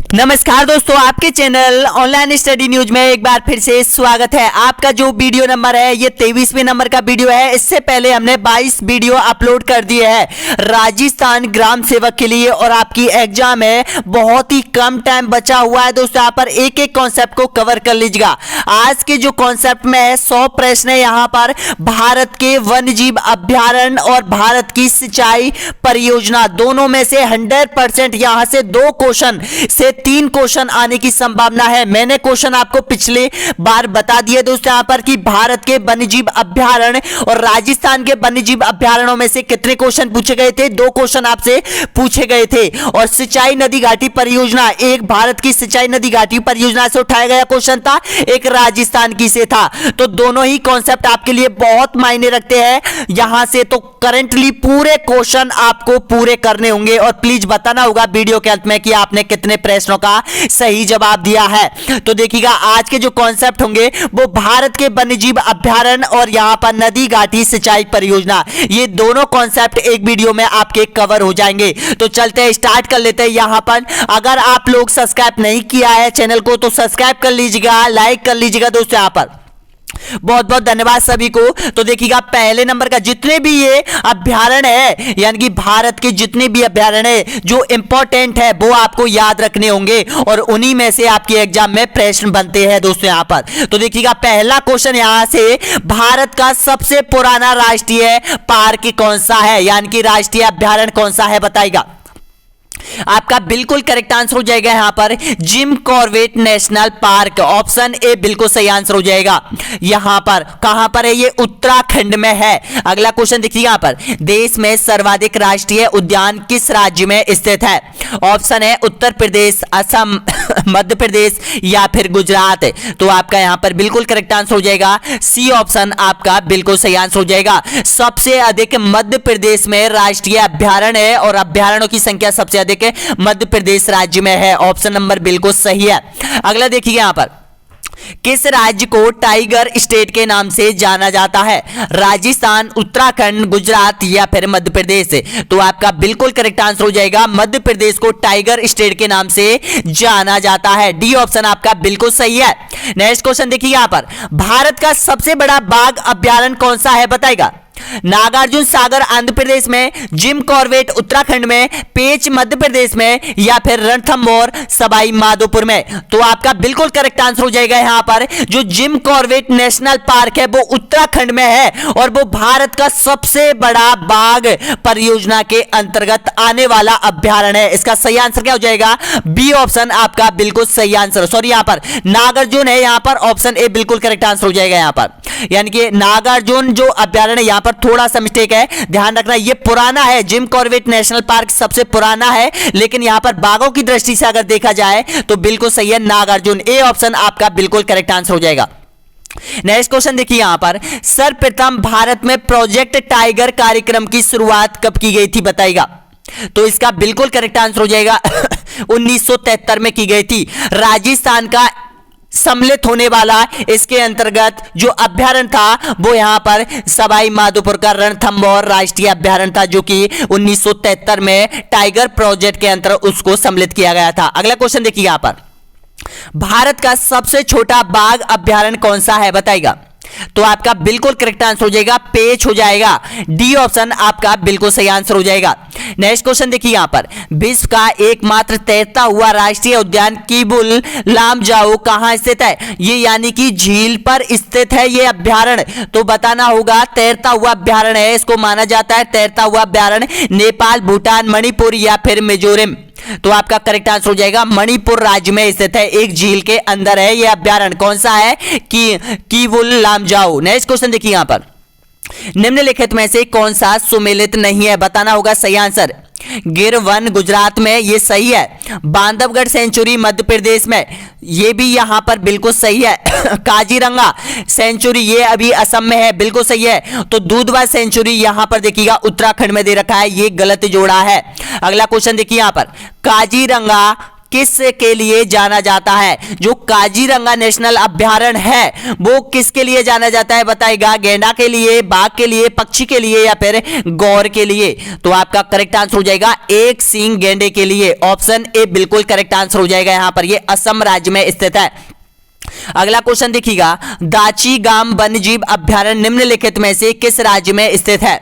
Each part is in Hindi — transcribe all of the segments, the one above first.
नमस्कार दोस्तों, आपके चैनल ऑनलाइन स्टडी न्यूज में एक बार फिर से स्वागत है। आपका जो वीडियो नंबर है ये 23वें नंबर का वीडियो है। इससे पहले हमने 22 वीडियो अपलोड कर दिए हैं राजस्थान ग्राम सेवक के लिए और आपकी एग्जाम है, बहुत ही कम टाइम बचा हुआ है दोस्तों। यहाँ पर एक एक कॉन्सेप्ट को कवर कर लीजिएगा। आज के जो कॉन्सेप्ट में है 100 प्रश्न है। यहाँ पर भारत के वन्य जीव अभ्यारण्य और भारत की सिंचाई परियोजना दोनों में से 100% यहाँ से 2 क्वेश्चन से 3 क्वेश्चन आने की संभावना है। मैंने क्वेश्चन आपको पिछले बार बता दिए दोस्तों यहाँ पर कि भारत के वन्यजीव अभ्यारण्य और राजस्थान के वन्यजीव अभ्यारण्यों में से कितने क्वेश्चन पूछे गए थे। 2 क्वेश्चन आपसे पूछे गए थे। और सिंचाई नदी घाटी परियोजना, एक भारत की सिंचाई नदी घाटी परियोजना से उठाया गया क्वेश्चन था, एक राजस्थान की से था। तो दोनों ही कॉन्सेप्ट आपके लिए बहुत मायने रखते हैं। यहां से तो करंटली पूरे क्वेश्चन आपको पूरे करने होंगे और प्लीज बताना होगा वीडियो के अंत में कि आपने कितने प्रश्नों का सही जवाब दिया है। तो देखिएगा आज के जो कॉन्सेप्ट होंगे वो भारत के वन्यजीव अभ्यारण्य और यहां पर नदी घाटी सिंचाई परियोजना, ये दोनों कॉन्सेप्ट एक वीडियो में आपके कवर हो जाएंगे। तो चलते हैं, स्टार्ट कर लेते हैं। यहां पर अगर आप लोग सब्सक्राइब नहीं किया है चैनल को तो सब्सक्राइब कर लीजिएगा, लाइक कर लीजिएगा दोस्तों। यहां पर बहुत बहुत धन्यवाद सभी को। तो देखिएगा पहले नंबर का जितने भी ये अभ्यारण्य है, यानी कि भारत के जितने भी अभ्यारण्य है जो इंपॉर्टेंट है वो आपको याद रखने होंगे और उन्हीं में से आपके एग्जाम में प्रश्न बनते हैं दोस्तों। यहां पर तो देखिएगा पहला क्वेश्चन यहां से, भारत का सबसे पुराना राष्ट्रीय पार्क कौन सा है, यानी कि राष्ट्रीय अभ्यारण्य कौन सा है बताइएगा। आपका बिल्कुल करेक्ट आंसर हो जाएगा यहां पर Jim Corbett national park, option A बिल्कुल सही आंसर हो जाएगा। यहां पर कहां पर है, ये उत्तराखंड में है। अगला क्वेश्चन देखिए, यहां पर देश में सर्वाधिक राष्ट्रीय उद्यान किस राज्य में स्थित है। ऑप्शन है उत्तर प्रदेश, असम, मध्य प्रदेश या फिर गुजरात। तो आपका यहां पर बिल्कुल करेक्ट आंसर हो जाएगा सी ऑप्शन आपका बिल्कुल सही आंसर हो जाएगा। सबसे अधिक मध्य प्रदेश में राष्ट्रीय अभ्यारण्य है और अभ्यारण्यों की संख्या सबसे अधिक मध्य प्रदेश राज्य में है। ऑप्शन नंबर बिल्कुल सही है। अगला देखिए, यहां पर किस राज्य को टाइगर स्टेट के नाम से जाना जाता है। राजस्थान, उत्तराखंड, गुजरात या फिर मध्य प्रदेश। तो आपका बिल्कुल करेक्ट आंसर हो जाएगा मध्य प्रदेश को टाइगर स्टेट के नाम से जाना जाता है। डी ऑप्शन आपका बिल्कुल सही है। नेक्स्ट क्वेश्चन देखिए, यहां पर भारत का सबसे बड़ा बाघ अभ्यारण्य कौन सा है बताएगा। नागार्जुन सागर आंध्र प्रदेश में, जिम कॉर्बेट उत्तराखंड में, पेंच मध्य प्रदेश में या फिर रणथंभौर सवाई माधोपुर में। तो आपका बिल्कुल करेक्ट आंसर हो जाएगा यहां पर जो जिम कॉर्बेट नेशनल पार्क है वो उत्तराखंड में है और वो भारत का सबसे बड़ा बाघ परियोजना के अंतर्गत आने वाला अभ्यारण्य है। इसका सही आंसर क्या हो जाएगा, बी ऑप्शन आपका बिल्कुल सही आंसर। सॉरी, यहां पर नागार्जुन है, यहां पर ऑप्शन ए बिल्कुल करेक्ट आंसर हो जाएगा। यहां पर यानी कि नागार्जुन जो अभ्यारण्य, यहां पर थोड़ा सा मिस्टेक है, ध्यान रखना। ये पुराना है, जिम कॉर्बेट नेशनल पार्क सबसे पुराना है, लेकिन यहां पर बाघों की दृष्टि से अगर देखा जाए तो बिल्कुल सही है नागार्जुन। ए ऑप्शन आपका बिल्कुल करेक्ट आंसर हो जाएगा। नेक्स्ट क्वेश्चन देखिए, यहां पर सर्वप्रथम भारत में प्रोजेक्ट टाइगर कार्यक्रम की शुरुआत कब की गई थी बताइएगा। तो इसका बिल्कुल करेक्ट आंसर हो जाएगा 1973 में की गई थी। राजस्थान का सम्मिलित होने वाला इसके अंतर्गत जो अभ्यारण्य था वो यहां पर सवाई माधोपुर का रणथंभौर राष्ट्रीय अभ्यारण्य था, जो कि 1973 में टाइगर प्रोजेक्ट के अंतर्गत उसको सम्मिलित किया गया था। अगला क्वेश्चन देखिए, यहां पर भारत का सबसे छोटा बाघ अभ्यारण्य कौन सा है बताइएगा। तो आपका बिल्कुल करेक्ट आंसर हो जाएगा पेंच हो जाएगा। डी ऑप्शन आपका बिल्कुल सही आंसर हो जाएगा। नेक्स्ट क्वेश्चन देखिए, यहां पर विश्व का एकमात्र तैरता हुआ राष्ट्रीय उद्यान किबुल लामजाओ कहां स्थित है। ये यानी कि झील पर स्थित है ये अभ्यारण्य। तो बताना होगा तैरता हुआ अभ्यारण्य है, इसको माना जाता है तैरता हुआ अभ्यारण्य नेपाल, भूटान, मणिपुर या फिर मिजोरम। तो आपका करेक्ट आंसर हो जाएगा मणिपुर राज्य में स्थित है, एक झील के अंदर है यह अभ्यारण्य। कौन सा है, किबुल लामजाओ। नेक्स्ट क्वेश्चन देखिए, यहां पर निम्नलिखित में से कौन सा सुमेलित नहीं है बताना होगा सही आंसर। गिर वन गुजरात में, ये सही है। बांधवगढ़ सेंचुरी मध्य प्रदेश में, ये भी यहां पर बिल्कुल सही है। काजीरंगा सेंचुरी ये अभी असम में है, बिल्कुल सही है। तो दूधवा सेंचुरी यहां पर देखिएगा उत्तराखंड में दे रखा है, ये गलत जोड़ा है। अगला क्वेश्चन देखिए, यहां पर काजीरंगा किस के लिए जाना जाता है? जो काजीरंगा नेशनल अभ्यारण्य है वो किसके लिए जाना जाता है बताएगा? गैंडा के लिए, बाघ के लिए, पक्षी के लिए या फिर गौर के लिए? तो आपका करेक्ट आंसर हो जाएगा एक सींग गैंडे के लिए। ऑप्शन ए बिल्कुल करेक्ट आंसर हो जाएगा। यहां पर ये असम राज्य में स्थित है। अगला क्वेश्चन देखिएगा, दाची गाम वन्यजीव अभ्यारण्य निम्नलिखित में से किस राज्य में स्थित है?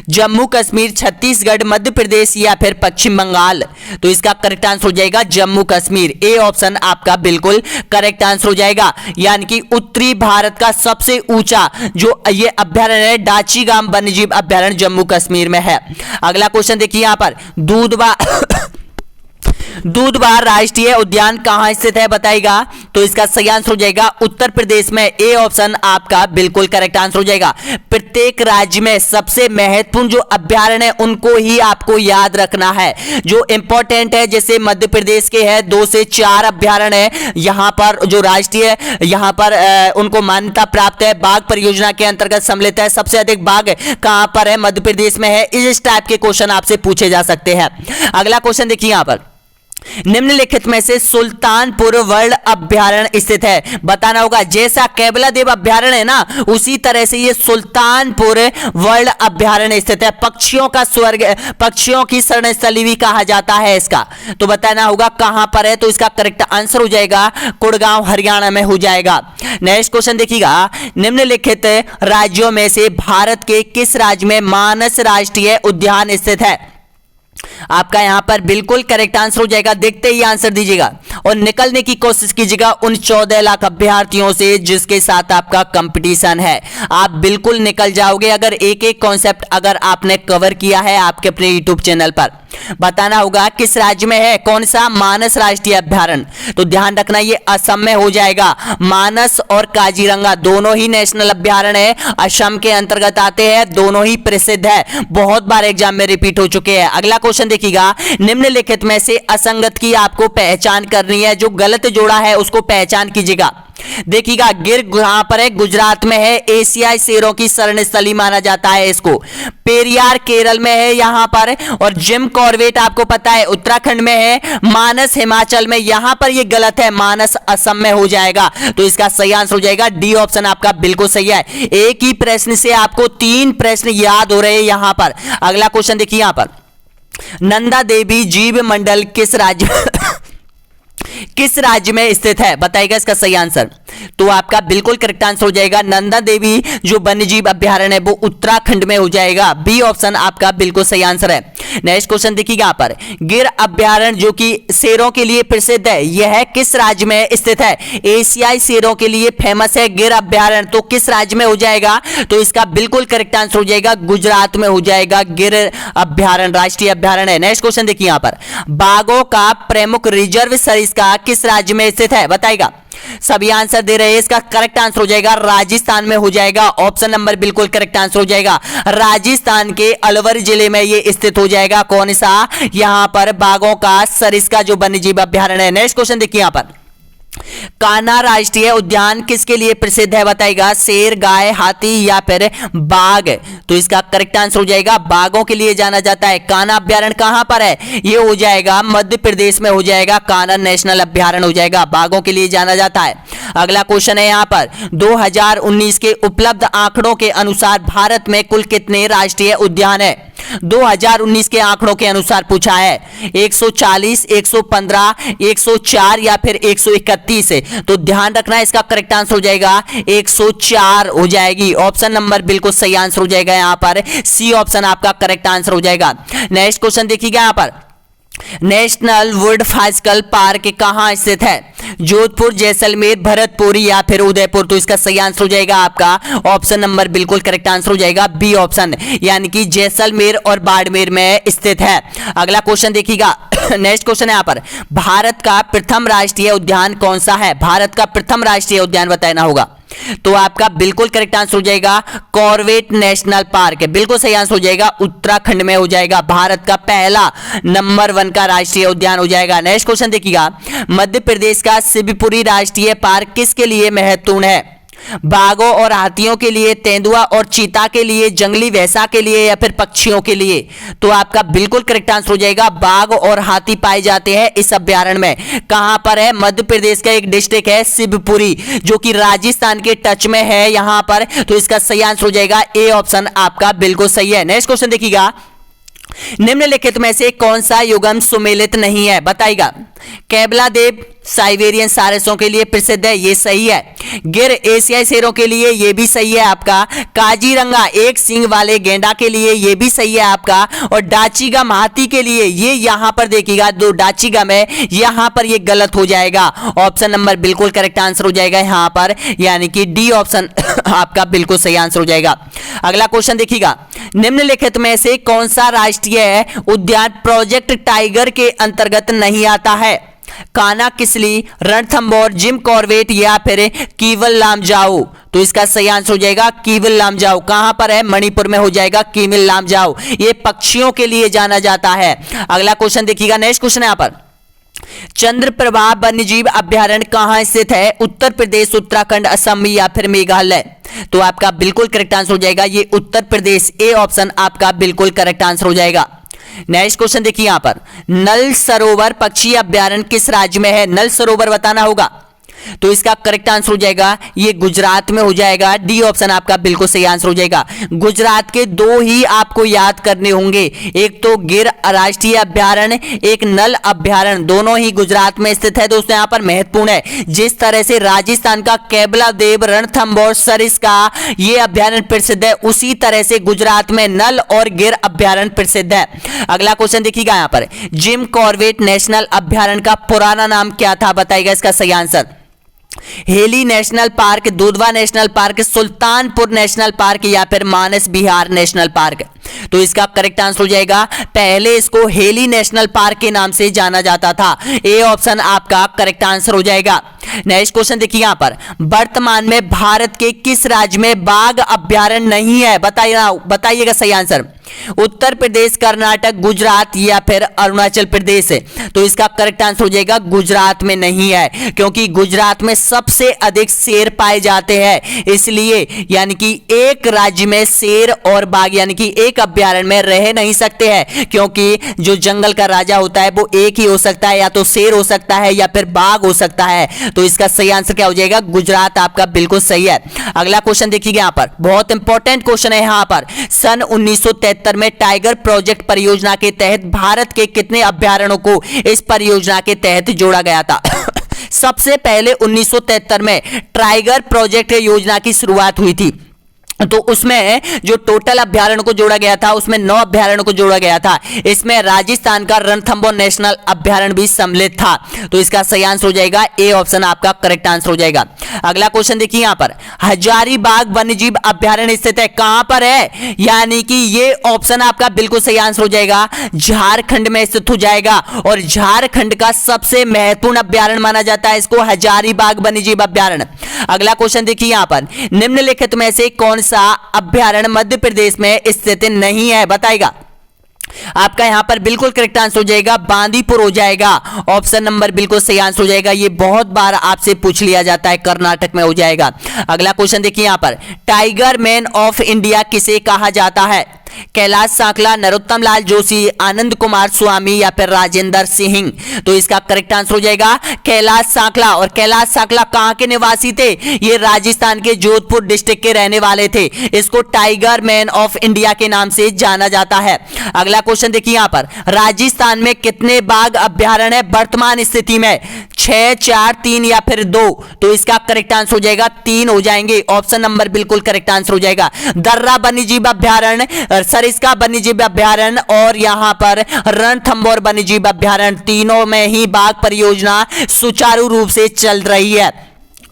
जम्मू कश्मीर, छत्तीसगढ़, मध्य प्रदेश या फिर पश्चिम बंगाल? तो इसका करेक्ट आंसर हो जाएगा जम्मू कश्मीर। ए ऑप्शन आपका बिल्कुल करेक्ट आंसर हो जाएगा। यानी कि उत्तरी भारत का सबसे ऊंचा जो ये अभ्यारण्य है दाची गाम वन्यजीव अभ्यारण्य जम्मू कश्मीर में है। अगला क्वेश्चन देखिए यहां पर, दूधवा राष्ट्रीय उद्यान कहां स्थित है बताएगा? तो इसका सही आंसर हो जाएगा उत्तर प्रदेश में। ए ऑप्शन आपका बिल्कुल करेक्ट आंसर हो जाएगा। प्रत्येक राज्य में सबसे महत्वपूर्ण जो अभ्यारण्य है उनको ही आपको याद रखना है। जो इंपॉर्टेंट है जैसे मध्य प्रदेश के है 2 से 4 अभ्यारण्य है यहां पर जो राष्ट्रीय यहां पर उनको मान्यता प्राप्त है, बाघ परियोजना के अंतर्गत सम्मिलित है। सबसे अधिक बाघ कहां पर है? मध्य प्रदेश में है। इस टाइप के क्वेश्चन आपसे पूछे जा सकते हैं। अगला क्वेश्चन देखिए यहां पर, निम्नलिखित में से सुल्तानपुर वर्ल्ड अभ्यारण्य स्थित है? बताना होगा। जैसा केवलादेव अभ्यारण्य है ना उसी तरह से ये सुल्तानपुर वर्ल्ड अभ्यारण्य स्थित है। पक्षियों का स्वर्ग, पक्षियों की शरणस्थली भी कहा जाता है इसका। तो बताना होगा कहां पर है? तो इसका करेक्ट आंसर हो जाएगा गुड़गांव हरियाणा में हो जाएगा। नेक्स्ट क्वेश्चन देखिएगा, निम्नलिखित राज्यों में से भारत के किस राज्य में मानस राष्ट्रीय उद्यान स्थित है? आपका यहां पर बिल्कुल करेक्ट आंसर हो जाएगा। देखते ही आंसर दीजिएगा और निकलने की कोशिश कीजिएगा उन 14 लाख अभ्यर्थियों से जिसके साथ आपका कंपटीशन है। आप बिल्कुल निकल जाओगे अगर एक एक कॉन्सेप्ट अगर आपने कवर किया है आपके अपने यूट्यूब चैनल पर। बताना होगा किस राज्य में है, कौन सा मानस राष्ट्रीय अभ्यारण्य? तो ध्यान रखना ये असम में हो जाएगा। मानस और काजीरंगा दोनों ही नेशनल अभ्यारण्य है, असम के अंतर्गत आते हैं, दोनों ही प्रसिद्ध है, बहुत बार एग्जाम में रिपीट हो चुके हैं। अगला क्वेश्चन देखिएगा, निम्नलिखित में से असंगत की आपको पहचान करनी है। जो गलत जोड़ा है उसको पहचान कीजिएगा। देखिएगा गिर कहां पर है? गुजरात में है। एशियाई शेरों की शरणस्थली माना जाता है इसको। पेरियार केरल में है यहां पर। और जिम कॉर्बेट आपको पता है उत्तराखंड में है। मानस हिमाचल में, यहां पर ये गलत है, मानस असम में हो जाएगा। तो इसका सही आंसर हो जाएगा डी ऑप्शन आपका बिल्कुल सही है। एक ही प्रश्न से आपको 3 प्रश्न याद हो रहे हैं यहां पर। अगला क्वेश्चन देखिए यहां पर, नंदा देवी जीव मंडल किस राज्य में स्थित है बताइएगा इसका सही आंसर? तो आपका बिल्कुल करेक्ट आंसर हो जाएगा नंदा देवी जो वन्यजीव अभ्यारण्य है वो उत्तराखंड में हो जाएगा। बी ऑप्शन आपका बिल्कुल सही आंसर है। नेक्स्ट क्वेश्चन देखिएगा यहां पर, गिर अभ्यारण्य जो कि शेरों के लिए प्रसिद्ध है यह किस राज्य में स्थित है? एशियाई शेरों के लिए फेमस है गिर अभ्यारण्य, तो किस राज्य में हो जाएगा? तो इसका बिल्कुल करेक्ट आंसर हो जाएगा गुजरात में हो जाएगा गिर अभ्यारण्य, राष्ट्रीय अभ्यारण्य है। नेक्स्ट क्वेश्चन देखिए यहां पर, बाघों का प्रमुख रिजर्व सरिस्का किस राज्य में स्थित है बताएगा? सभी आंसर दे रहे हैं, इसका करेक्ट आंसर हो जाएगा राजस्थान में हो जाएगा। ऑप्शन नंबर बिल्कुल करेक्ट आंसर हो जाएगा। राजस्थान के अलवर जिले में ये स्थित हो जाएगा। कौन सा? यहां पर बाघों का सरिस्का जो वन्यजीव अभ्यारण्य है। नेक्स्ट क्वेश्चन देखिए यहां पर, कान्हा राष्ट्रीय उद्यान किसके लिए प्रसिद्ध है बताएगा? शेर, गाय, हाथी या फिर बाघ? तो इसका करेक्ट आंसर हो जाएगा बाघों के लिए जाना जाता है। कान्हा अभ्यारण्य कहां पर है? ये हो जाएगा मध्य प्रदेश में हो जाएगा, कान्हा नेशनल अभ्यारण्य हो जाएगा, बाघों के लिए जाना जाता है। अगला क्वेश्चन है यहां पर, 2019 के उपलब्ध आंकड़ों के अनुसार भारत में कुल कितने राष्ट्रीय उद्यान है? 2019 के आंकड़ों के अनुसार पूछा है। 140, 115, 104 या फिर 131? तो ध्यान रखना इसका करेक्ट आंसर हो जाएगा 104 हो जाएगी। ऑप्शन नंबर बिल्कुल सही आंसर हो जाएगा यहां पर। सी ऑप्शन आपका करेक्ट आंसर हो जाएगा। नेक्स्ट क्वेश्चन देखिएगा यहां पर, नेशनल वुडफॉस्कल पार्क कहां स्थित है? जोधपुर, जैसलमेर, भरतपुर या फिर उदयपुर? तो इसका सही आंसर हो जाएगा आपका ऑप्शन नंबर बिल्कुल करेक्ट आंसर हो जाएगा बी ऑप्शन, यानी कि जैसलमेर और बाड़मेर में स्थित है। अगला क्वेश्चन देखिएगा, नेक्स्ट क्वेश्चन है यहां पर, भारत का प्रथम राष्ट्रीय उद्यान कौन सा है? भारत का प्रथम राष्ट्रीय उद्यान बताना होगा। तो आपका बिल्कुल करेक्ट आंसर हो जाएगा कॉर्बेट नेशनल पार्क, बिल्कुल सही आंसर हो जाएगा, उत्तराखंड में हो जाएगा। भारत का पहला नंबर 1 का राष्ट्रीय उद्यान हो जाएगा। नेक्स्ट क्वेश्चन देखिएगा, मध्य प्रदेश का शिवपुरी राष्ट्रीय पार्क किसके लिए महत्वपूर्ण है? बाघों और हाथियों के लिए, तेंदुआ और चीता के लिए, जंगली भैंसा के लिए, या फिर पक्षियों के लिए? तो आपका बिल्कुल करेक्ट आंसर हो जाएगा बाघ और हाथी पाए जाते हैं इस अभ्यारण्य में। कहां पर है? मध्य प्रदेश का एक डिस्ट्रिक्ट है शिवपुरी, जो कि राजस्थान के टच में है यहां पर। तो इसका सही आंसर हो जाएगा ए ऑप्शन आपका बिल्कुल सही है। नेक्स्ट क्वेश्चन देखिएगा, निम्नलिखित में से कौन सा युगम सुमेलित नहीं है? बताइएगा। केवलादेव साइबेरियन सारसों के लिए प्रसिद्ध है, ये सही है। गिर एशियाई शेरों के लिए, ये भी सही है आपका। काजीरंगा एक सींग वाले गेंडा के लिए, ये भी सही है आपका। और डाचीगम हाथी के लिए, ये यहां पर देखिएगा दो डाचीगम है, यहां पर ये गलत हो जाएगा। ऑप्शन नंबर बिल्कुल करेक्ट आंसर हो जाएगा यहां पर, यानी कि डी ऑप्शन आपका बिल्कुल सही आंसर हो जाएगा। अगला क्वेश्चन देखिएगा, निम्नलिखित में से कौन सा राष्ट्रीय उद्यान प्रोजेक्ट टाइगर के अंतर्गत नहीं आता है? कान्हा किसली, रणथंभौर, जिम कॉर्बेट, या फिर कीवल लामजाओ? तो इसका सही आंसर हो जाएगा कीवल लामजाओ। कहां पर है? मणिपुर में हो जाएगा कीवल लामजाओ। ये पक्षियों के लिए जाना जाता है। अगला क्वेश्चन देखिएगा, नेक्स्ट क्वेश्चन है यहां पर, चंद्रप्रभा वन्यजीव अभ्यारण्य कहां स्थित है? उत्तर प्रदेश, उत्तराखंड, असम, या फिर मेघालय? तो आपका बिल्कुल करेक्ट आंसर हो जाएगा ये उत्तर प्रदेश, ए ऑप्शन आपका बिल्कुल करेक्ट आंसर हो जाएगा। नेक्स्ट क्वेश्चन देखिए यहां पर, नल सरोवर पक्षी अभ्यारण्य किस राज्य में है? नल सरोवर बताना होगा। तो इसका करेक्ट आंसर हो जाएगा ये गुजरात में हो जाएगा, डी ऑप्शन आपका बिल्कुल सही आंसर हो जाएगा। गुजरात के दो ही आपको याद करने होंगे, एक तो गिर राष्ट्रीय अभ्यारण्य, एक नल अभ्यारण्य, दोनों ही गुजरात में स्थित है दोस्तों। यहां पर महत्वपूर्ण है, जिस तरह से राजस्थान का केवलादेव रणथंभौर सरिस्का ये अभ्यारण्य प्रसिद्ध है, उसी तरह से गुजरात में नल और गिर अभ्यारण्य प्रसिद्ध है। अगला क्वेश्चन देखिएगा यहां पर, जिम कॉर्बेट नेशनल अभ्यारण्य का पुराना नाम क्या था? बताइएगा इसका सही answer. Heli national park, Dudhwa national park, Sultanpur national park, या फिर मानस विहार नेशनल पार्क? तो इसका करेक्ट आंसर हो जाएगा, पहले इसको हेली नेशनल पार्क के नाम से जाना जाता था, ए ऑप्शन आपका करेक्ट आंसर हो जाएगा। नेक्स्ट क्वेश्चन देखिए यहां पर, वर्तमान में भारत के किस राज्य में बाघ अभ्यारण्य नहीं है? बताइएगा सही आंसर। उत्तर प्रदेश, कर्नाटक, गुजरात, या फिर अरुणाचल प्रदेश? तो इसका करेक्ट आंसर हो जाएगा गुजरात में नहीं है, क्योंकि गुजरात में सबसे अधिक शेर पाए जाते हैं, इसलिए यानी कि एक राज्य में शेर और बाघ यानी कि एक अभ्यारण्य में रह नहीं सकते हैं, क्योंकि जो जंगल का राजा होता है वो एक ही हो सकता है, या तो शेर हो सकता है या फिर बाघ हो सकता है। तो इसका सही आंसर क्या हो जाएगा? गुजरात आपका बिल्कुल सही है। अगला क्वेश्चन देखिए यहां पर, बहुत इंपॉर्टेंट क्वेश्चन है यहां पर, सन 1973 में टाइगर प्रोजेक्ट परियोजना के तहत भारत के कितने अभ्यारण्यों को इस परियोजना के तहत जोड़ा गया था? सबसे पहले 1973 में टाइगर प्रोजेक्ट योजना की शुरुआत हुई थी, तो उसमें जो टोटल अभ्यारण्य को जोड़ा गया था उसमें 9 अभ्यारण्य को जोड़ा गया था। इसमें राजस्थान का रणथंभौर नेशनल अभ्यारण्य भी सम्मिलित था। तो इसका सही आंसर हो जाएगा ए ऑप्शन आपका करेक्ट आंसर हो जाएगा। अगला क्वेश्चन देखिए यहां पर, हजारीबाग वन्यजीव अभ्यारण्य स्थित है, कहां पर है? यानी कि ये ऑप्शन आपका बिल्कुल सही आंसर हो जाएगा, झारखंड में स्थित हो जाएगा, और झारखंड का सबसे महत्वपूर्ण अभ्यारण्य माना जाता है इसको, हजारीबाग वन्यजीव अभ्यारण्य। अगला क्वेश्चन देखिए यहां पर, निम्नलिखित में से कौन सा अभ्यारण्य मध्य प्रदेश में स्थित नहीं है? बताएगा। आपका यहां पर बिल्कुल करेक्ट आंसर हो जाएगा बांदीपुर हो जाएगा, ऑप्शन नंबर बिल्कुल सही आंसर हो जाएगा। ये बहुत बार आपसे पूछ लिया जाता है, कर्नाटक में हो जाएगा। अगला क्वेश्चन देखिए यहां पर, टाइगर मैन ऑफ इंडिया किसे कहा जाता है? कैलाश सांकला, नरोत्तम लाल जोशी, आनंद कुमार स्वामी, या फिर राजेंद्र सिंह? तो इसका करेक्ट आंसर हो जाएगा कैलाश सांकला। और कैलाश सांकला कहां के निवासी थे? ये राजस्थान के जोधपुर डिस्ट्रिक्ट के रहने वाले थे। इसको टाइगर मैन ऑफ इंडिया के नाम से जाना जाता है। अगला क्वेश्चन देखिए यहां पर, राजस्थान में कितने बाघ अभ्यारण्य है वर्तमान स्थिति में? 6, 4, 3, या फिर 2? तो इसका करेक्ट आंसर हो जाएगा 3 हो जाएंगे, ऑप्शन नंबर बिल्कुल करेक्ट आंसर हो जाएगा। दर्रा वन्यजीव अभ्यारण्य, सरिस्का वन्यजीव अभ्यारण्य, और यहां पर रणथंभौर वन्यजीव अभ्यारण्य, तीनों में ही बाघ परियोजना सुचारू रूप से चल रही है।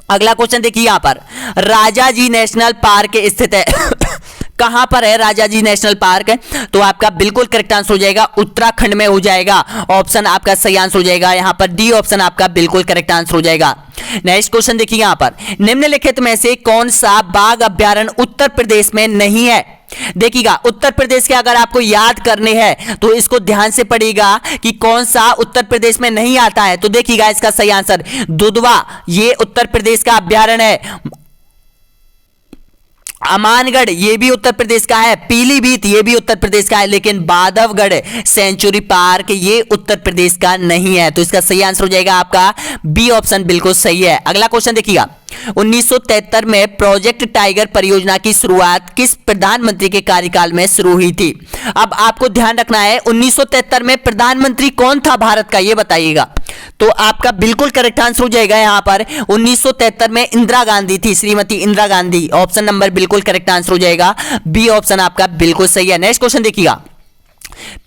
अगला क्वेश्चन देखिए यहां पर, राजाजी नेशनल पार्क स्थित है कहां पर है राजाजी नेशनल पार्क? तो आपका बिल्कुल करेक्ट आंसर हो जाएगा उत्तराखंड में हो जाएगा, ऑप्शन आपका सही आंसर हो जाएगा यहां पर डी ऑप्शन आपका बिल्कुल करेक्ट आंसर हो जाएगा। नेक्स्ट क्वेश्चन देखिए यहां पर, निम्नलिखित में से कौन सा बाघ अभ्यारण्य उत्तर प्रदेश में नहीं है? देखिएगा, उत्तर प्रदेश के अगर आपको याद करने हैं तो इसको ध्यान से पढ़िएगा कि कौन सा उत्तर प्रदेश में नहीं आता है। तो देखिएगा इसका सही आंसर दुधवा, ये उत्तर प्रदेश का अभ्यारण्य है। अमानगढ़ ये भी उत्तर प्रदेश का है, पीलीभीत ये भी उत्तर प्रदेश का है, लेकिन बांधवगढ़ सेंचुरी पार्क ये उत्तर प्रदेश का नहीं है। तो इसका सही आंसर हो जाएगा आपका बी ऑप्शन बिल्कुल सही है। अगला क्वेश्चन देखिएगा, 1973 में प्रोजेक्ट टाइगर परियोजना की शुरुआत किस प्रधानमंत्री के कार्यकाल में शुरू हुई थी? अब आपको ध्यान रखना है 1973 में प्रधानमंत्री कौन था भारत का, ये बताइएगा। तो आपका बिल्कुल करेक्ट आंसर हो जाएगा यहां पर 1973 में इंदिरा गांधी थी, श्रीमती इंदिरा गांधी। ऑप्शन नंबर बिल्कुल करेक्ट आंसर हो जाएगा, बी ऑप्शन आपका बिल्कुल सही है। नेक्स्ट क्वेश्चन देखिएगा,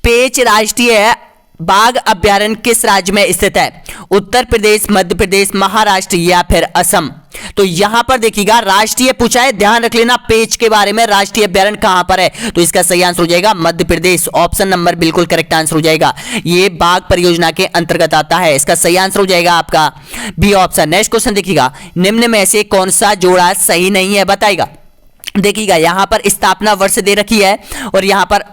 पेंच राष्ट्रीय बाघ अभ्यारण्य किस राज्य में स्थित है? उत्तर प्रदेश, मध्य प्रदेश, महाराष्ट्र या फिर असम? तो यहां पर देखिएगा राष्ट्रीय पूछा है, ध्यान रख लेना पेंच के बारे में, राष्ट्रीय अभ्यारण्य कहां पर है? तो इसका सही आंसर हो जाएगा मध्य प्रदेश। ऑप्शन नंबर बिल्कुल करेक्ट आंसर हो जाएगा, ये बाघ परियोजना के अंतर्गत आता है। इसका सही आंसर हो जाएगा आपका बी ऑप्शन। नेक्स्ट क्वेश्चन देखिएगा, निम्न में से कौन सा जोड़ा सही नहीं है बताइएगा। देखिएगा यहां पर स्थापना वर्ष दे रखी है और यहां पर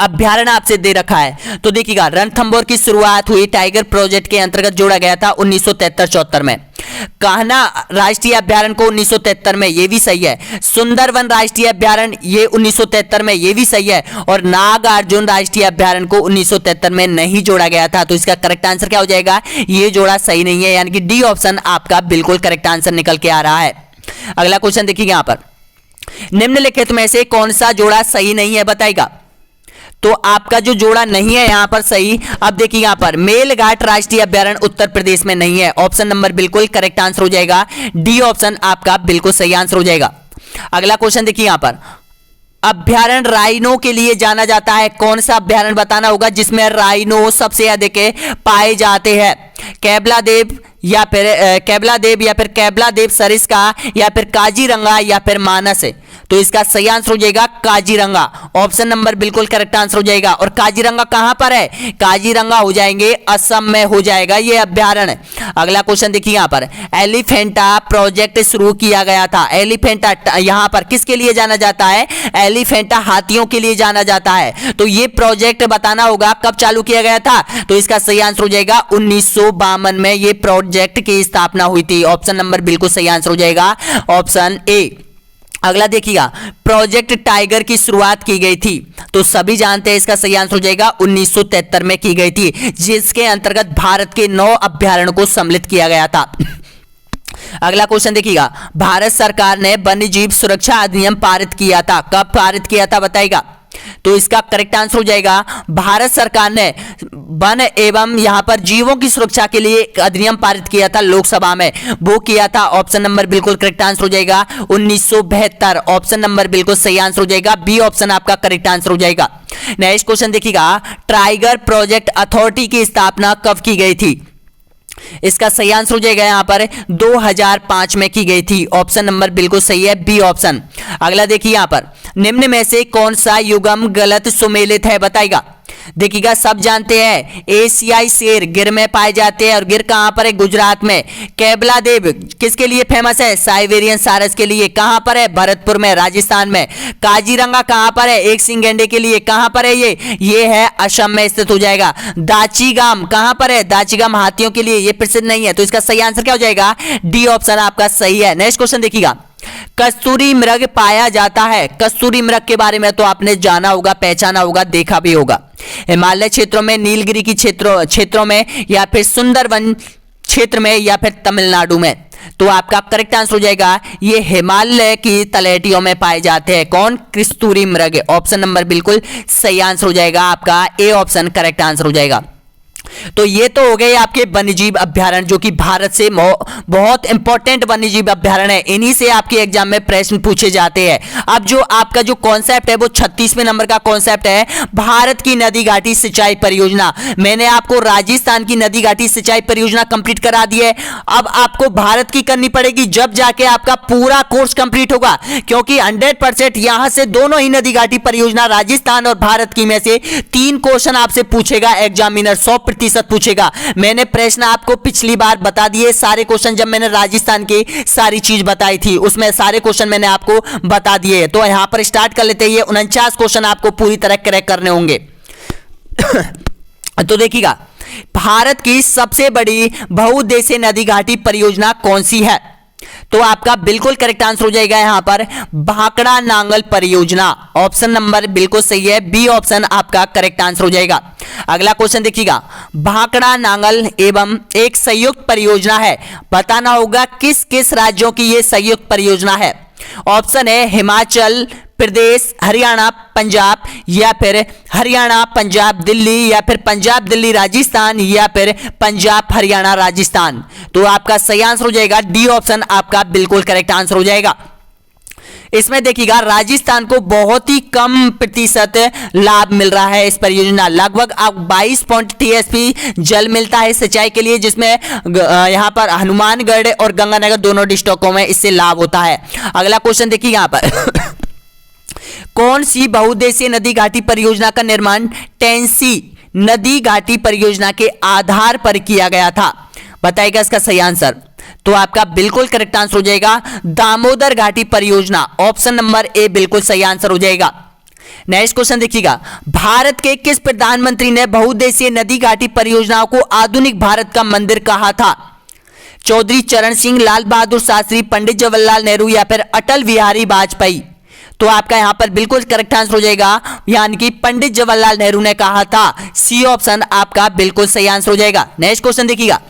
अभ्यारण्य आपसे दे रखा है। तो देखिएगा रणथंभौर की शुरुआत हुई टाइगर प्रोजेक्ट के अंतर्गत जोड़ा गया था 1973-74 में। कान्हा राष्ट्रीय अभ्यारण्य को 1973 में, ये भी सही है। सुंदरवन राष्ट्रीय अभ्यारण्य ये 1973 में, ये भी सही है। और नागार्जुन राष्ट्रीय अभ्यारण्य को 1973 में नहीं जोड़ा गया था। तो इसका करेक्ट आंसर क्या हो जाएगा? ये जोड़ा सही नहीं है, यानी कि डी ऑप्शन आपका बिल्कुल करेक्ट आंसर निकल के आ रहा है। अगला क्वेश्चन देखिए यहां पर, निम्नलिखित में से कौन सा जोड़ा सही नहीं है बताइएगा। तो आपका जो जोड़ा नहीं है यहां पर सही, अब देखिए यहां पर मेलघाट राष्ट्रीय अभ्यारण्य उत्तर प्रदेश में नहीं है। ऑप्शन नंबर बिल्कुल करेक्ट आंसर हो जाएगा, डी ऑप्शन आपका बिल्कुल सही आंसर हो जाएगा। अगला क्वेश्चन देखिए यहां पर, अभ्यारण्य राइनो के लिए जाना जाता है, कौन सा अभ्यारण्य बताना होगा जिसमें राइनो सबसे अधिक पाए जाते हैं? कैबलादेव या फिर कैबलादेव सरिस्का या फिर काजीरंगा या फिर मानस? तो इसका सही आंसर हो जाएगा काजीरंगा। ऑप्शन नंबर बिल्कुल करेक्ट आंसर हो जाएगा। और काजीरंगा कहां पर है? काजीरंगा हो जाएंगे असम में हो जाएगा ये अभ्यारण्य। अगला क्वेश्चन देखिए यहां पर, एलिफेंटा प्रोजेक्ट शुरू किया गया था। एलिफेंटा यहां पर किसके लिए जाना जाता है? एलिफेंटा हाथियों के लिए जाना जाता है। तो ये प्रोजेक्ट बताना होगा कब चालू किया गया था? तो इसका सही आंसर हो जाएगा 1952 में ये प्रोजेक्ट की स्थापना हुई थी। ऑप्शन नंबर बिल्कुल सही आंसर हो जाएगा, ऑप्शन ए। अगला देखिएगा, प्रोजेक्ट टाइगर की शुरुआत की गई थी, तो सभी जानते हैं इसका सही आंसर हो जाएगा 1973 में की गई थी, जिसके अंतर्गत भारत के 9 अभ्यारण्य को सम्मिलित किया गया था। अगला क्वेश्चन देखिएगा, भारत सरकार ने वन्यजीव सुरक्षा अधिनियम पारित किया था, कब पारित किया था बताइएगा। तो इसका करेक्ट आंसर हो जाएगा, भारत सरकार ने वन एवं यहां पर जीवों की सुरक्षा के लिए एक अधिनियम पारित किया था लोकसभा में, वो किया था। ऑप्शन नंबर बिल्कुल करेक्ट आंसर हो जाएगा 1972। ऑप्शन नंबर बिल्कुल सही आंसर हो जाएगा, बी ऑप्शन आपका करेक्ट आंसर हो जाएगा। नेक्स्ट क्वेश्चन देखिएगा, टाइगर प्रोजेक्ट अथॉरिटी की स्थापना कब की गई थी? इसका सही आंसर हो जाएगा यहां पर 2005 में की गई थी। ऑप्शन नंबर बिल्कुल सही है, बी ऑप्शन। अगला देखिए यहां पर, निम्न में से कौन सा युग्म गलत सुमेलित है बताइएगा। देखिएगा सब जानते हैं एशियाई शेर गिर में पाए जाते हैं, और गिर कहां पर है? गुजरात में। कैबलादेव किसके लिए फेमस है? साइबेरियन सारस के लिए। कहां पर है? भरतपुर में, राजस्थान में। काजीरंगा कहां पर है? एक सिंह गैंडे के लिए। कहां पर है ये है असम में स्थित हो जाएगा। दाचीगाम कहां पर है? दाचीगाम हाथियों के लिए, ये प्रसिद्ध नहीं है। तो इसका सही आंसर क्या हो जाएगा? डी ऑप्शन आपका सही है। नेक्स्ट क्वेश्चन देखिएगा, कस्तूरी मृग पाया जाता है। कस्तूरी मृग के बारे में तो आपने जाना होगा, पहचाना होगा, देखा भी होगा। हिमालय क्षेत्रों में, नीलगिरी की क्षेत्रों में, या फिर सुंदरवन क्षेत्र में, या फिर तमिलनाडु में। तो आपका करेक्ट आंसर हो जाएगा, ये हिमालय की तलहटियों में पाए जाते हैं। कौन? कस्तूरी मृग। ऑप्शन नंबर बिल्कुल सही आंसर हो जाएगा आपका, ए ऑप्शन करेक्ट आंसर हो जाएगा। तो ये तो हो गए आपके वन्यजीव अभ्यारण्य, जो कि भारत से बहुत इंपॉर्टेंट वन्यजीव अभ्यारण्य है। इन्हीं से आपके एग्जाम में प्रश्न पूछे जाते हैं। अब जो आपका जो कॉन्सेप्ट है वो 36वें नंबर का कॉन्सेप्ट है, भारत की नदी घाटी सिंचाई परियोजना। मैंने आपको राजस्थान की नदी घाटी सिंचाई परियोजना कंप्लीट करा दी है, अब आपको भारत की करनी पड़ेगी, जब जाके आपका पूरा कोर्स कंप्लीट होगा। क्योंकि 100% यहां से दोनों ही नदी घाटी परियोजना, राजस्थान और भारत की में से 3 क्वेश्चन आपसे पूछेगा एग्जामिनर, 100% पूछेगा। मैंने प्रश्न आपको पिछली बार बता दिए सारे क्वेश्चन, जब मैंने राजस्थान की सारी चीज बताई थी उसमें सारे क्वेश्चन मैंने आपको बता दिए। तो यहां पर स्टार्ट कर लेते हैं, 49 क्वेश्चन आपको पूरी तरह क्रैक करने होंगे। तो देखिएगा, भारत की सबसे बड़ी बहुउद्देशीय नदी घाटी परियोजना कौन सी है? तो आपका बिल्कुल करेक्ट आंसर हो जाएगा यहां पर भाखड़ा नांगल परियोजना। ऑप्शन नंबर बिल्कुल सही है, बी ऑप्शन आपका करेक्ट आंसर हो जाएगा। अगला क्वेश्चन देखिएगा, भाखड़ा नांगल एवं एक संयुक्त परियोजना है, बताना होगा किस किस राज्यों की यह संयुक्त परियोजना है। ऑप्शन है हिमाचल प्रदेश, हरियाणा पंजाब, या फिर हरियाणा पंजाब दिल्ली, या फिर पंजाब दिल्ली राजस्थान, या फिर पंजाब हरियाणा राजस्थान। तो आपका सही आंसर हो जाएगा डी ऑप्शन आपका बिल्कुल करेक्ट आंसर हो जाएगा। इसमें देखिएगा राजस्थान को बहुत ही कम प्रतिशत लाभ मिल रहा है इस परियोजना, लगभग 22 टीएसपी जल मिलता है सिंचाई के लिए, जिसमें यहां पर हनुमानगढ़ और गंगानगर दोनों डिस्ट्रिक्टों में इससे लाभ होता है। अगला क्वेश्चन देखिए यहां पर कौन सी बहुउद्देशीय नदी घाटी परियोजना का निर्माण टेंसी नदी घाटी परियोजना के आधार पर किया गया था, बताइएगा इसका सही आंसर। तो आपका बिल्कुल करेक्ट आंसर हो जाएगा दामोदर घाटी परियोजना। ऑप्शन नंबर ए बिल्कुल सही आंसर हो जाएगा। नेक्स्ट क्वेश्चन देखिएगा, भारत के किस प्रधानमंत्री ने बहुउद्देशीय नदी घाटी परियोजनाओं को आधुनिक भारत का मंदिर कहा था। चौधरी चरण सिंह, लाल बहादुर शास्त्री, पंडित जवाहरलाल नेहरू, या फिर अटल बिहारी वाजपेयी। तो आपका यहां पर बिल्कुल करेक्ट आंसर हो जाएगा, यानी कि पंडित जवाहरलाल नेहरू ने कहा था। सी ऑप्शन आपका बिल्कुल सही आंसर हो जाएगा। नेक्स्ट क्वेश्चन देखिएगा,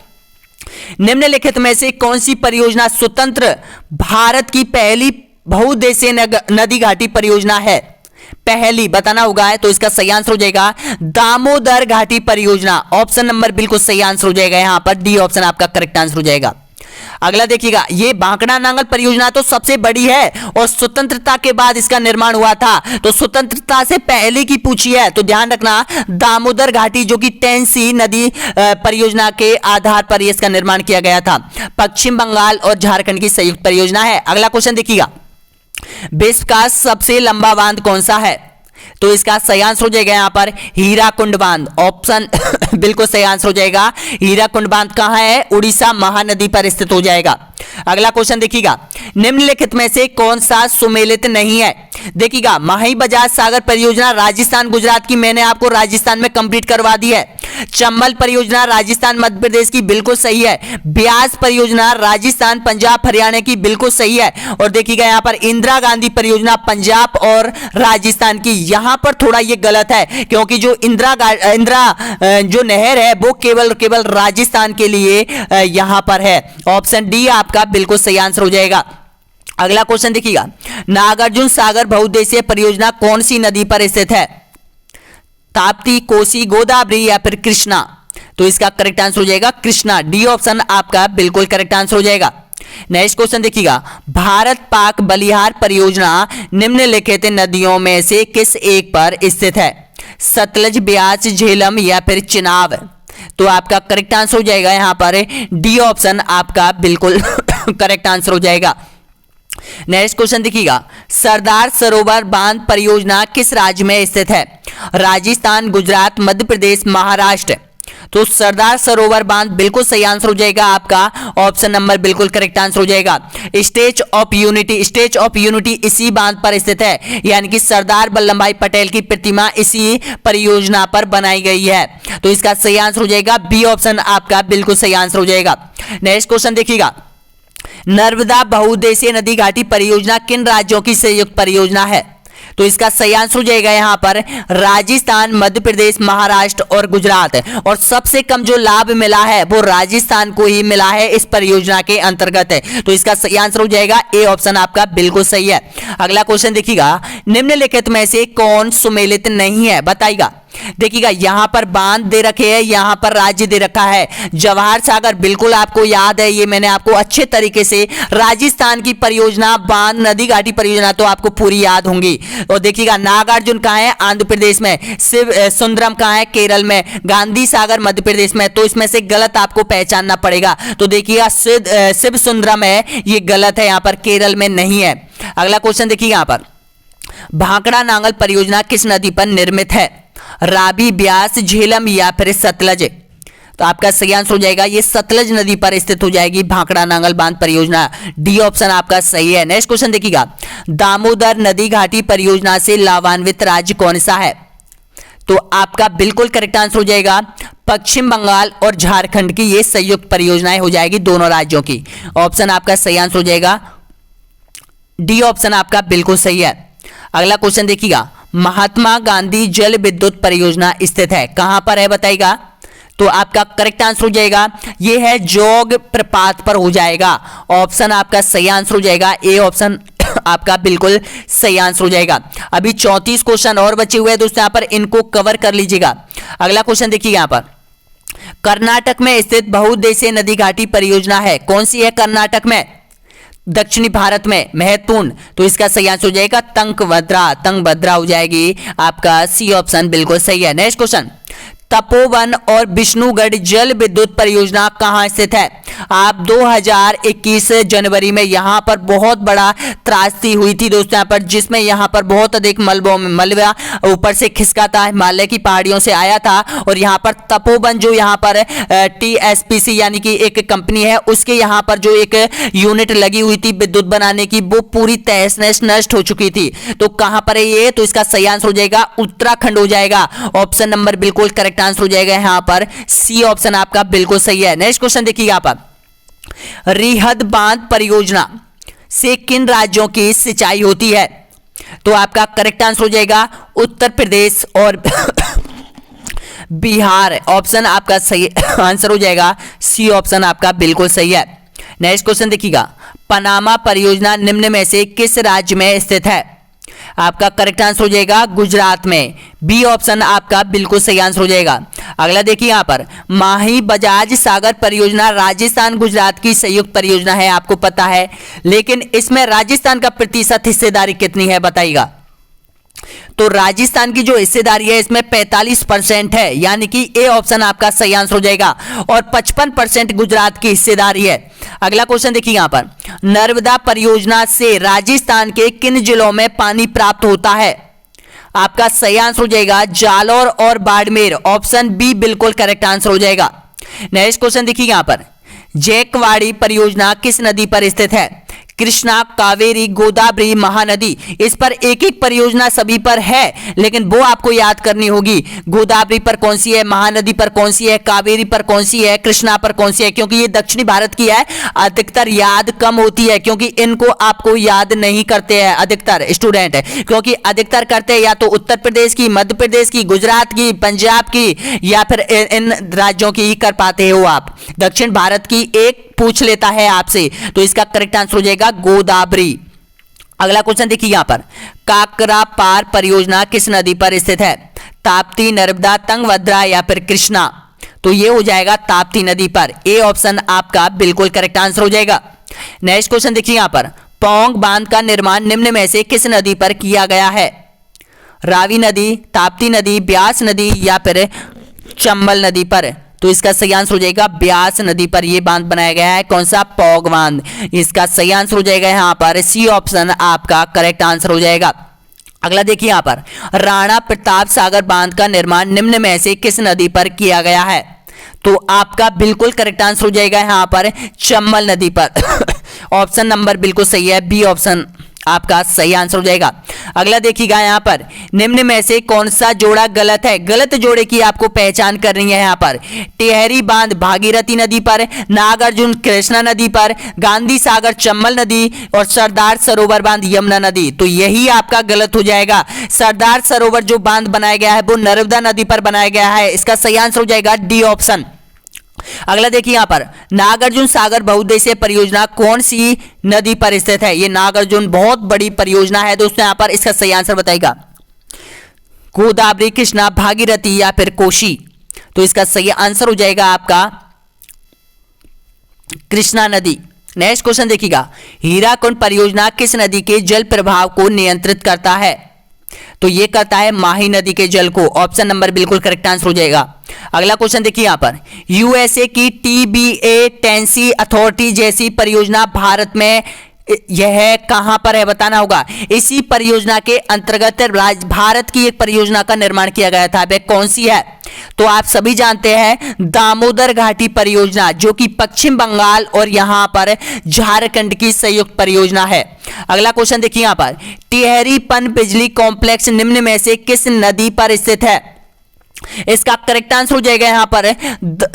निम्नलिखित में से कौन सी परियोजना स्वतंत्र भारत की पहली बहुउद्देशीय नदी घाटी परियोजना है। पहली बताना होगा है, तो इसका सही आंसर हो जाएगा दामोदर घाटी परियोजना। ऑप्शन नंबर बिल्कुल सही आंसर हो जाएगा, यहां पर डी ऑप्शन आपका करेक्ट आंसर हो जाएगा। अगला देखिएगा, ये भाखड़ा नांगल परियोजना तो सबसे बड़ी है और स्वतंत्रता के बाद इसका निर्माण हुआ था, तो स्वतंत्रता से पहले की पूछी है, तो ध्यान रखना दामोदर घाटी जो कि टेंसी नदी परियोजना के आधार पर इसका निर्माण किया गया था। पश्चिम बंगाल और झारखंड की संयुक्त परियोजना है। अगला क्वेश्चन देखिएगा, विश्व का सबसे लंबा बांध कौन सा है। तो इसका सही आंसर हो जाएगा यहां पर हीराकुंड बांध। ऑप्शन बिल्कुल सही आंसर हो जाएगा। हीराकुंड बांध कहां है, उड़ीसा महानदी पर स्थित हो जाएगा। अगला क्वेश्चन देखिएगा, निम्नलिखित में से कौन सा सुमेलित नहीं है। देखिएगा, माही बजाज सागर परियोजना राजस्थान गुजरात की, मैंने आपको राजस्थान में कंप्लीट करवा दी है। चंबल परियोजना राजस्थान मध्य प्रदेश की, बिल्कुल सही है। ब्यास परियोजना राजस्थान पंजाब हरियाणा की, बिल्कुल सही है। और देखिएगा यहां पर इंदिरा गांधी परियोजना पंजाब और राजस्थान की, यहां पर थोड़ा ये गलत है, क्योंकि जो इंदिरा जो नहर है वो केवल राजस्थान के लिए यहां पर है। ऑप्शन डी आपका बिल्कुल सही आंसर हो जाएगा। अगला क्वेश्चन देखिएगा, नागार्जुन सागर बहुउद्देशीय परियोजना कौन सी नदी पर स्थित है। ताप्ती, कोसी, गोदावरी, या फिर कृष्णा। तो इसका करेक्ट आंसर हो जाएगा कृष्णा। डी ऑप्शन आपका बिल्कुल करेक्ट आंसर हो जाएगा। नेक्स्ट क्वेश्चन देखिएगा, भारत पाक बलिहार परियोजना निम्नलिखित नदियों में से किस एक पर स्थित है। सतलज, ब्यास, झेलम, या फिर चिनाब। तो आपका करेक्ट आंसर हो जाएगा यहां पर डी ऑप्शन आपका बिल्कुल करेक्ट आंसर हो जाएगा। नेक्स्ट क्वेश्चन देखिएगा, सरदार सरोवर बांध परियोजना किस राज्य में स्थित है। राजस्थान, गुजरात, मध्य प्रदेश, महाराष्ट्र। तो सरदार सरोवर बांध बिल्कुल सही आंसर हो जाएगा आपका। ऑप्शन नंबर बिल्कुल करेक्ट आंसर हो जाएगा। स्टेच्यू ऑफ यूनिटी इसी बांध पर स्थित है, यानी कि सरदार वल्लभ भाई पटेल की प्रतिमा इसी परियोजना पर बनाई गई है। तो इसका सही आंसर हो जाएगा बी ऑप्शन आपका बिल्कुल सही आंसर हो जाएगा। नेक्स्ट क्वेश्चन देखिएगा, नर्मदा बहुउद्देशीय नदी घाटी परियोजना किन राज्यों की संयुक्त परियोजना है। तो इसका सही आंसर हो जाएगा यहां पर राजस्थान, मध्य प्रदेश, महाराष्ट्र और गुजरात। और सबसे कम जो लाभ मिला है वो राजस्थान को ही मिला है इस परियोजना के अंतर्गत है। तो इसका सही आंसर हो जाएगा ए ऑप्शन आपका बिल्कुल सही है। अगला क्वेश्चन देखिएगा, निम्नलिखित में से कौन सुमेलित नहीं है, बताइएगा। देखिएगा यहां पर बांध दे रखे हैं, यहां पर राज्य दे रखा है। जवाहर सागर बिल्कुल आपको याद है, ये मैंने आपको अच्छे तरीके से राजस्थान की परियोजना बांध नदी घाटी परियोजना तो आपको पूरी याद होंगी। और देखिएगा नागार्जुन कहां है, आंध्र प्रदेश में। शिव सुंदरम कहां है, केरल में। गांधी सागर मध्य प्रदेश में। तो इसमें से गलत आपको पहचानना पड़ेगा। तो देखिएगा शिव सुंदरम है, ये गलत है, यहां पर केरल में नहीं है। अगला क्वेश्चन देखिए, यहां पर भाखड़ा नांगल परियोजना किस नदी पर निर्मित है। रावी, ब्यास, झेलम, या फिर सतलज। तो आपका सही आंसर हो जाएगा ये सतलज नदी पर स्थित हो जाएगी भाखड़ा नांगल बांध परियोजना। डी ऑप्शन आपका सही है। नेक्स्ट क्वेश्चन देखिएगा, दामोदर नदी घाटी परियोजना से लाभान्वित राज्य कौन सा है। तो आपका बिल्कुल करेक्ट आंसर हो जाएगा पश्चिम बंगाल और झारखंड की ये संयुक्त परियोजनाएं हो जाएगी दोनों राज्यों की। ऑप्शन आपका सही आंसर हो जाएगा डी ऑप्शन आपका बिल्कुल सही है। अगला क्वेश्चन देखिएगा, महात्मा गांधी जल विद्युत परियोजना स्थित है, कहां पर है बताइएगा। तो आपका करेक्ट आंसर हो जाएगा ये है जोग प्रपात पर हो जाएगा। ऑप्शन आपका सही आंसर हो जाएगा ए ऑप्शन आपका बिल्कुल सही आंसर हो जाएगा। अभी 34 क्वेश्चन और बचे हुए हैं दोस्तों, यहां पर इनको कवर कर लीजिएगा। अगला क्वेश्चन देखिए, यहां पर कर्नाटक में स्थित बहुउद्देशीय नदी घाटी परियोजना है, कौन सी है कर्नाटक में, दक्षिणी भारत में, महत्वपूर्ण। तो इसका सही आंसर हो जाएगा तंगभद्रा हो जाएगी, आपका सी ऑप्शन बिल्कुल सही है। नेक्स्ट क्वेश्चन, तपोवन और विष्णुगढ़ जल विद्युत परियोजना कहां स्थित है। आप 2021 जनवरी में यहां पर बहुत बड़ा त्रासदी हुई थी दोस्तों, यहां पर जिसमें यहां पर बहुत अधिक मलबा ऊपर से खिसका था, हिमालय की पहाड़ियों से आया था, और यहां पर तपोवन जो यहां पर TSPC यानी कि एक कंपनी है, उसके यहां पर जो एक यूनिट लगी हुई थी विद्युत बनाने की, वो पूरी तहस नहस नष्ट हो चुकी थी। तो कहां पर है ये, तो इसका सही आंसर हो जाएगा उत्तराखंड हो जाएगा। ऑप्शन नंबर बिल्कुल करेक्ट आंसर हो जाएगा यहां पर सी ऑप्शन आपका बिल्कुल सही है। नेक्स्ट क्वेश्चन देखिए, यहां पर रिहद बांध परियोजना से किन राज्यों की सिंचाई होती है। तो आपका करेक्ट आंसर हो जाएगा उत्तर प्रदेश और बिहार। ऑप्शन आपका सही आंसर हो जाएगा सी ऑप्शन आपका बिल्कुल सही है। नेक्स्ट क्वेश्चन देखिएगा, पनामा परियोजना निम्न में से किस राज्य में स्थित है। आपका करेक्ट आंसर हो जाएगा गुजरात में, बी ऑप्शन आपका बिल्कुल सही आंसर हो जाएगा। अगला देखिए, यहां पर माही बजाज सागर परियोजना राजस्थान गुजरात की संयुक्त परियोजना है, आपको पता है, लेकिन इसमें राजस्थान का प्रतिशत हिस्सेदारी कितनी है बताइएगा। तो राजस्थान की जो हिस्सेदारी है इसमें 45% है, यानी कि ए ऑप्शन आपका सही आंसर हो जाएगा, और 55% गुजरात की हिस्सेदारी है। अगला क्वेश्चन देखिए, यहां पर नर्मदा परियोजना से राजस्थान के किन जिलों में पानी प्राप्त होता है। आपका सही आंसर हो जाएगा जालौर और बाड़मेर। ऑप्शन बी बिल्कुल करेक्ट आंसर हो जाएगा। नेक्स्ट क्वेश्चन देखिए, यहां पर जैकवाड़ी परियोजना किस नदी पर स्थित है। कृष्णा, कावेरी, गोदावरी, महानदी। इस पर एक एक परियोजना सभी पर है, लेकिन वो आपको याद करनी होगी, गोदावरी पर कौन सी है, महानदी पर कौन सी है, कावेरी पर कौन सी है, कृष्णा पर कौन सी है, क्योंकि ये दक्षिणी भारत की है। अधिकतर याद कम होती है, क्योंकि इनको आपको याद नहीं करते हैं अधिकतर स्टूडेंट, क्योंकि अधिकतर करते हैं या तो उत्तर प्रदेश की, मध्य प्रदेश की, गुजरात की, पंजाब की, या फिर इन राज्यों की ही कर पाते हो आप। दक्षिण भारत की एक पूछ लेता है आपसे, तो इसका करेक्ट आंसर हो जाएगा गोदावरी। अगला क्वेश्चन देखिए, यहां पर काकरा पार परियोजना किस नदी पर स्थित है। ताप्ती, नर्मदा, तुंगभद्रा या फिर कृष्णा। तो ये हो जाएगा ताप्ती नदी पर, ए ऑप्शन आपका बिल्कुल करेक्ट आंसर हो जाएगा। नेक्स्ट क्वेश्चन देखिए, यहां पर पौंग बांध का निर्माण निम्न में से किस नदी पर किया गया है। रावी नदी, ताप्ती नदी, ब्यास नदी या फिर चंबल नदी पर। तो इसका सही आंसर हो जाएगा ब्यास नदी पर ये बांध बनाया गया है, कौन सा, पौंग बांध। इसका सही आंसर हो जाएगा यहां पर सी ऑप्शन आपका करेक्ट आंसर हो जाएगा। अगला देखिए, यहां पर राणा प्रताप सागर बांध का निर्माण निम्न में से किस नदी पर किया गया है। तो आपका बिल्कुल करेक्ट आंसर हो जाएगा यहां पर चंबल नदी पर। ऑप्शन नंबर बिल्कुल सही है, बी ऑप्शन आपका सही आंसर हो जाएगा। अगला देखिएगा, यहां पर निम्न में से कौन सा जोड़ा गलत है। गलत जोड़े की आपको पहचान करनी है। यहां पर टिहरी बांध भागीरथी नदी पर, नागार्जुन कृष्णा नदी पर, गांधी सागर चंबल नदी और सरदार सरोवर बांध यमुना नदी। तो यही आपका गलत हो जाएगा। सरदार सरोवर जो बांध बनाया गया है वो नर्मदा नदी पर बनाया गया है, इसका सही आंसर हो जाएगा डी ऑप्शन। अगला देखिए, यहां पर नागार्जुन सागर बहुउद्देशीय परियोजना कौन सी नदी पर स्थित है। यह नागार्जुन बहुत बड़ी परियोजना है दोस्तों, यहां पर इसका सही आंसर बताइएगा गोदावरी, कृष्णा, भागीरथी या फिर कोशी। तो इसका सही आंसर हो जाएगा आपका कृष्णा नदी। नेक्स्ट क्वेश्चन देखिएगा, हीराकुंड परियोजना किस नदी के जल प्रवाह को नियंत्रित करता है। तो ये करता है माही नदी के जल को। ऑप्शन नंबर बिल्कुल करेक्ट आंसर हो जाएगा। अगला क्वेश्चन देखिए, यहां पर यूएसए की TBA टेंसी अथॉरिटी जैसी परियोजना भारत में यह कहां पर है बताना होगा। इसी परियोजना के अंतर्गत भारत की एक परियोजना का निर्माण किया गया था, वह कौन सी है। तो आप सभी जानते हैं दामोदर घाटी परियोजना, जो कि पश्चिम बंगाल और यहां पर झारखंड की संयुक्त परियोजना है। अगला क्वेश्चन देखिए, यहां पर टिहरी पन बिजली कॉम्प्लेक्स निम्न में से किस नदी पर स्थित है। इसका करेक्ट आंसर हो जाएगा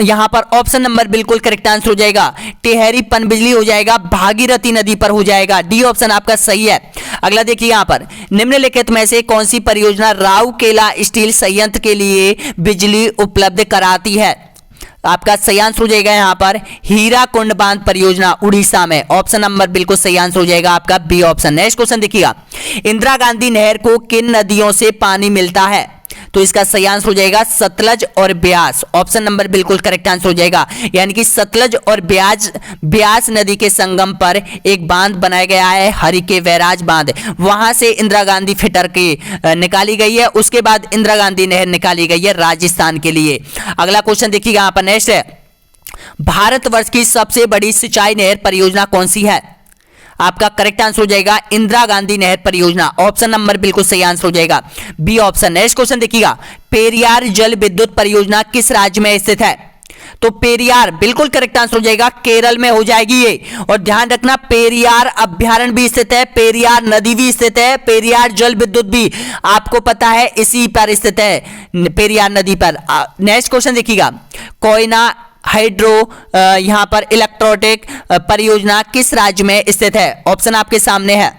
यहां पर ऑप्शन नंबर बिल्कुल करेक्ट आंसर हो जाएगा। टेहरी पनबिजली हो जाएगा, भागीरथी नदी पर हो जाएगा। डी ऑप्शन आपका सही है। अगला देखिए यहां पर निम्नलिखित में से कौन सी परियोजना राउरकेला स्टील संयंत्र के लिए बिजली उपलब्ध कराती है? आपका सही आंसर हो जाएगा यहां पर हीराकुंड बांध परियोजना उड़ीसा में। ऑप्शन नंबर बिल्कुल सही आंसर हो जाएगा आपका बी ऑप्शन। नेक्स्ट क्वेश्चन देखिएगा, इंदिरा गांधी नहर को किन नदियों से पानी मिलता है? तो इसका सही आंसर हो जाएगा सतलज और ब्यास। ऑप्शन नंबर बिल्कुल करेक्ट आंसर हो जाएगा, यानी कि सतलज और ब्यास नदी के संगम पर एक बांध बनाया गया है, हरिके वैराज बांध। वहां से इंदिरा गांधी फिटर के निकाली गई है, उसके बाद इंदिरा गांधी नहर निकाली गई है राजस्थान के लिए। अगला क्वेश्चन देखिएगा यहां पर नेक्स्ट है, भारतवर्ष की सबसे बड़ी सिंचाई नहर परियोजना कौन सी है? आपका करेक्ट आंसर हो जाएगा इंदिरा गांधी नहर परियोजना। ऑप्शन नंबर बिल्कुल सही आंसर हो जाएगा बी ऑप्शन। नेक्स्ट क्वेश्चन देखिएगा, पेरियार जल विद्युत परियोजना किस राज्य में स्थित है? तो पेरियार बिल्कुल करेक्ट आंसर हो जाएगा, केरल में हो जाएगी ये। और ध्यान रखना पेरियार अभ्यारण्य भी स्थित है, पेरियार नदी भी स्थित है, पेरियार जल विद्युत भी आपको पता है इसी पर स्थित है, पेरियार नदी पर। नेक्स्ट क्वेश्चन देखिएगा, कोयना हाइड्रो यहां पर इलेक्ट्रोटेक परियोजना किस राज्य में स्थित है? ऑप्शन आपके सामने है,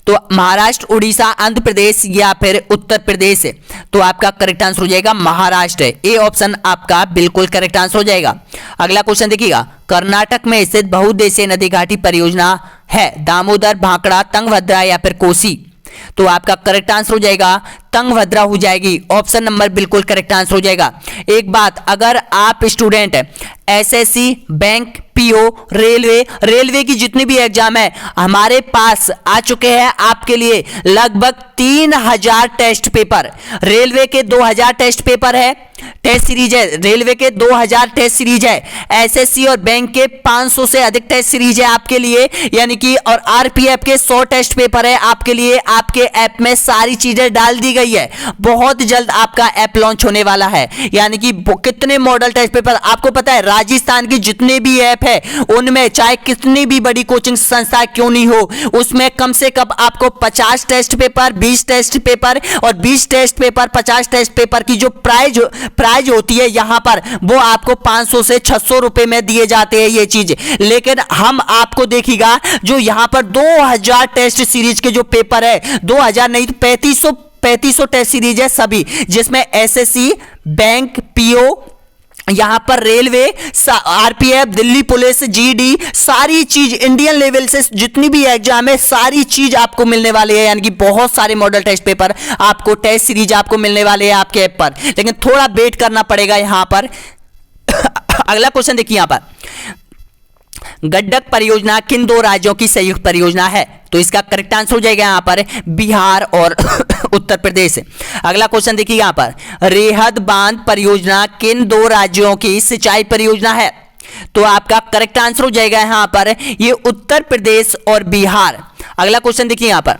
तो महाराष्ट्र, उड़ीसा, आंध्र प्रदेश या फिर उत्तर प्रदेश। तो आपका करेक्ट आंसर हो जाएगा महाराष्ट्र। ए ऑप्शन आपका बिल्कुल करेक्ट आंसर हो जाएगा। अगला क्वेश्चन देखिएगा, कर्नाटक में स्थित बहुउद्देशीय नदी घाटी परियोजना है दामोदर, भाखड़ा, तुंगभद्रा या फिर कोसी। तो आपका करेक्ट आंसर हो जाएगा तुंगभद्रा हो जाएगी। ऑप्शन नंबर बिल्कुल करेक्ट आंसर हो जाएगा। एक बात, अगर आप student SSC, bank, PO, railway की जितनी भी एग्जाम है हमारे पास आ चुके हैं आपके लिए लगभग 3000 टेस्ट पेपर। रेलवे के 2000 टेस्ट पेपर है, टेस्ट सीरीज है, रेलवे के 2000 टेस्ट सीरीज है, एसएससी और बैंक के 500 से अधिक टेस्ट सीरीज है आपके लिए, यानी कि और आरपीएफ के 100 टेस्ट पेपर है आपके लिए। आपके ऐप में सारी चीजें डाल दी गई है, बहुत जल्द आपका ऐप लॉन्च होने वाला है। यानी कि कितने मॉडल टेस्ट पेपर आपको पता है, राजस्थान की जितने भी ऐप है उनमें चाहे कितनी भी बड़ी कोचिंग संस्था क्यों नहीं हो, उसमें कम से कम आपको 50 टेस्ट पेपर, 20 टेस्ट पेपर और 20 टेस्ट पेपर, 50 टेस्ट पेपर की जो प्राइज होती है यहां पर वो आपको 500 से 600 रुपए में दिए जाते हैं ये चीज। लेकिन हम आपको देखिएगा जो यहां पर 2000 टेस्ट सीरीज के जो पेपर है, 2000 नहीं तो 3500 टेस्ट सीरीज है सभी, जिसमें एसएससी, बैंक, पीओ, यहां पर railway, RPF, Delhi police, GD, सारी चीज इंडियन लेवल से जितनी भी एग्जाम है सारी चीज आपको मिलने वाली है। यानी कि बहुत सारे मॉडल टेस्ट पेपर आपको, टेस्ट सीरीज आपको मिलने वाले हैं आपके ऐप पर, लेकिन थोड़ा वेट करना पड़ेगा यहां पर। अगला क्वेश्चन देखिए यहां पर, गंडक परियोजना किन दो राज्यों की संयुक्त परियोजना है? तो इसका करेक्ट आंसर हो जाएगा यहां पर बिहार और उत्तर प्रदेश। अगला क्वेश्चन देखिए यहां पर, रेहद बांध परियोजना किन दो राज्यों की सिंचाई परियोजना है? तो आपका करेक्ट आंसर हो जाएगा यहां पर ये उत्तर प्रदेश और बिहार। अगला क्वेश्चन देखिए यहां पर,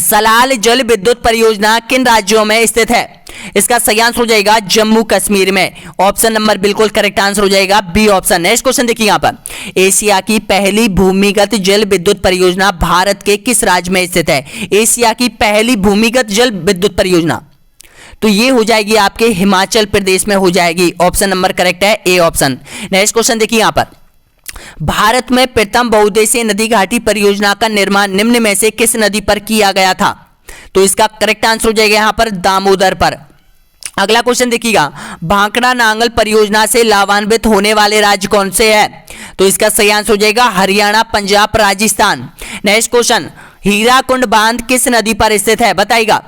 सलाल जल विद्युत परियोजना किन राज्यों में स्थित है? इसका सही आंसर हो जाएगा जम्मू कश्मीर में। ऑप्शन नंबर बिल्कुल करेक्ट आंसर हो जाएगा बी ऑप्शन। नेक्स्ट क्वेश्चन देखिए यहां पर, एशिया की पहली भूमिगत जल विद्युत परियोजना भारत के किस राज्य में स्थित है? एशिया की पहली भूमिगत जल विद्युत परियोजना तो ये हो जाएगी आपके हिमाचल प्रदेश में हो जाएगी। ऑप्शन नंबर करेक्ट है ए ऑप्शन। नेक्स्ट क्वेश्चन देखिए यहां पर, भारत में प्रथम बहुउद्देशीय नदी घाटी परियोजना का निर्माण निम्न में से किस नदी पर किया गया था? तो इसका करेक्ट आंसर हो जाएगा यहां पर दामोदर पर। अगला क्वेश्चन देखिएगा, भाखड़ा नांगल परियोजना से लाभान्वित होने वाले राज्य कौन से हैं? तो इसका सही आंसर हो जाएगा हरियाणा, पंजाब, राजस्थान। नेक्स्ट क्वेश्चन, हीराकुंड बांध किस नदी पर स्थित है बताइएगा?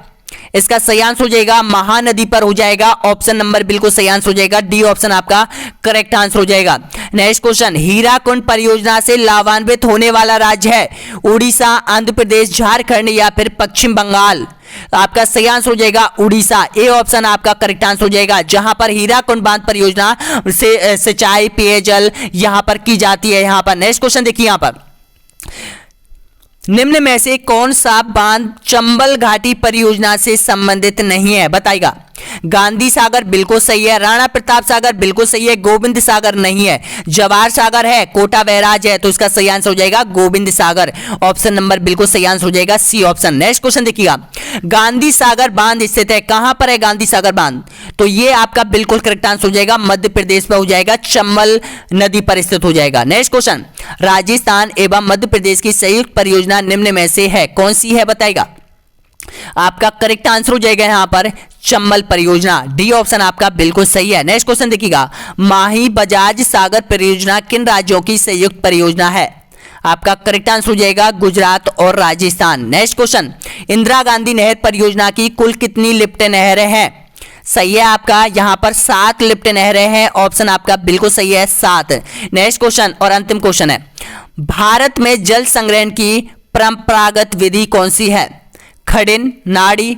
इसका सही आंसर हो जाएगा महानदी पर हो जाएगा। ऑप्शन नंबर बिल्कुल सही आंसर हो जाएगा डी ऑप्शन आपका करेक्ट आंसर हो जाएगा। नेक्स्ट क्वेश्चन, हीराकुंड परियोजना से लाभान्वित होने वाला राज्य है उड़ीसा, आंध्र प्रदेश, झारखंड या फिर पश्चिम बंगाल? आपका सही आंसर हो जाएगा उड़ीसा। ए ऑप्शन आपका करेक्ट आंसर हो जाएगा, जहां पर हीराकुंड बांध परियोजना से सिंचाई पेयजल यहां पर की जाती है यहां पर। नेक्स्ट क्वेश्चन देखिए यहां पर, निम्न में से कौन सा बांध चंबल घाटी परियोजना से संबंधित नहीं है बताइएगा? गांधी सागर बिल्कुल सही है, राणा प्रताप सागर बिल्कुल सही है, गोविंद सागर नहीं है, जवाहर सागर है, कोटा बैराज है, तो इसका सही आंसर हो जाएगा गोविंद सागर। ऑप्शन नंबर बिल्कुल सही आंसर हो जाएगा सी ऑप्शन। नेक्स्ट क्वेश्चन देखिएगा, गांधी सागर बांध स्थित है, कहां पर है गांधी सागर बांध? तो ये आपका बिल्कुल करेक्ट आंसर हो जाएगा, मध्य प्रदेश में हो जाएगा, चंबल नदी पर स्थित हो जाएगा। नेक्स्ट क्वेश्चन, राजस्थान एवं मध्य प्रदेश की संयुक्त परियोजना निम्न में से है, कौन सी है बताएगा? आपका करेक्ट आंसर हो जाएगा यहां पर चंबल परियोजना, डी ऑप्शन आपका बिल्कुल सही है। नेक्स्ट क्वेश्चन देखिएगा, माही बजाज सागर परियोजना किन राज्यों की संयुक्त परियोजना है? आपका करेक्ट आंसर हो जाएगा गुजरात और राजस्थान। नेक्स्ट क्वेश्चन, इंदिरा गांधी नहर परियोजना की कुल कितनी लिफ्ट नहरें हैं? सही है आपका यहां पर 7 लिफ्ट नहरें हैं, ऑप्शन आपका बिल्कुल सही है 7। नेक्स्ट क्वेश्चन और अंतिम क्वेश्चन है, भारत में जल संग्रहण की परंपरागत विधि कौन सी है? खडिन, नाड़ी,